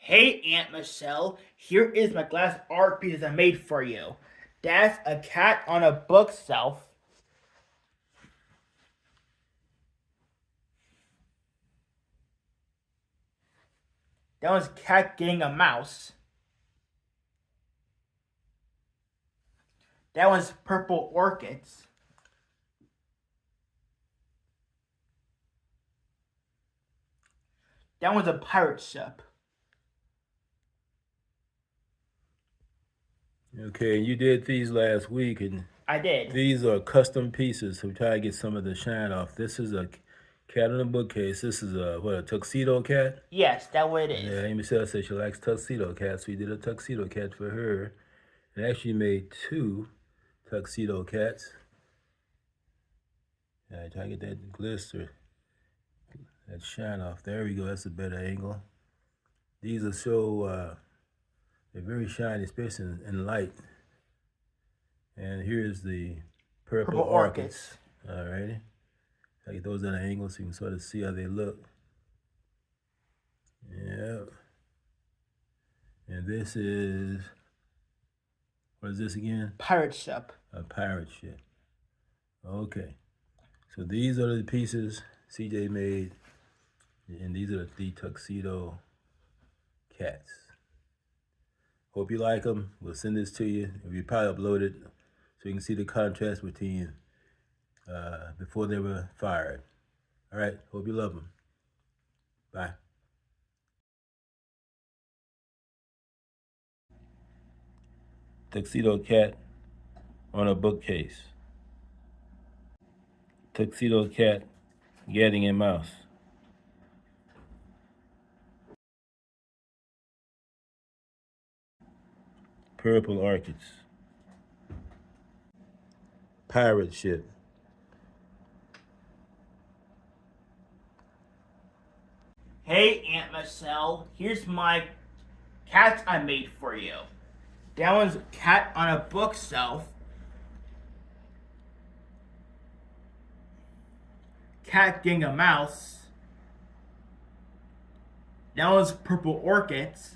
Hey, Aunt Michelle, here is my glass art piece I made for you. That's a cat on a bookshelf. That one's cat getting a mouse. That one's purple orchids. That one's a pirate ship. Okay, you did these last week, and I did. these are custom pieces, so try to get some of the shine off. This is a cat in a bookcase. This is a tuxedo cat? Yes, that's what it is. Yeah, Amy said she likes tuxedo cats, so we did a tuxedo cat for her. And actually made 2 tuxedo cats. Yeah, try to get that glister, that shine off. There we go, that's a better angle. These are so, they're very shiny, especially in light. And here's the purple orchids. Alrighty. I get those at an angle so you can sort of see how they look. Yep. And this is, what is this again? Pirate ship. A pirate ship. Okay. So these are the pieces CJ made, and these are the tuxedo cats. Hope you like them. We'll send this to you. We probably upload it so you can see the contrast between before they were fired. All right. Hope you love them. Bye. Tuxedo cat on a bookcase. Tuxedo cat getting a mouse. Purple orchids. Pirate ship. Hey, Aunt Michelle, here's my cat I made for you. That one's cat on a bookshelf. Cat getting a mouse. That one's purple orchids.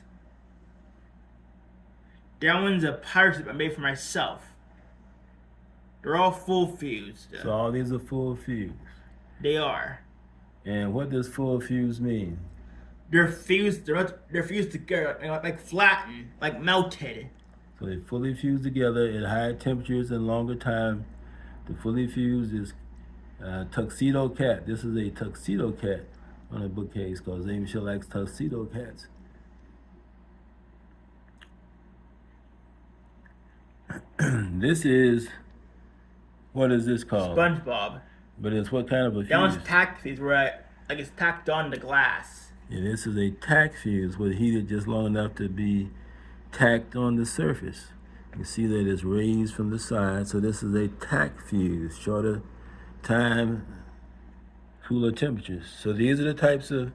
That one's a pirate ship I made for myself. They're all full fused. So all these are full fuse. They are. And what does full fuse mean? They're fused. They're fused together, like flattened, like melted. So they fully fuse together at higher temperatures and longer time. The fully fused is tuxedo cat. This is a tuxedo cat on a bookcase because Amy Michelle likes tuxedo cats. This is, what is this called? SpongeBob. But it's what kind of a fuse? That one's tacked fuse, where it's tacked on the glass. Yeah, this is a tack fuse, was heated just long enough to be tacked on the surface. You can see that it's raised from the side, so this is a tack fuse, shorter time, cooler temperatures. So these are the types of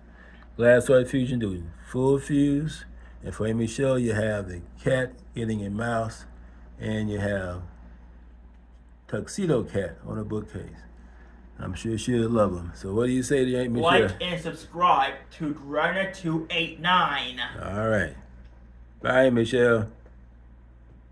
glass art fusion doing. Full fuse, and for Amy Michelle, you have the cat getting a mouse, and you have tuxedo cat on a bookcase. I'm sure she'll love them. So what do you say to Aunt Michelle? Like and subscribe to Runner289. All right. Bye, Michelle.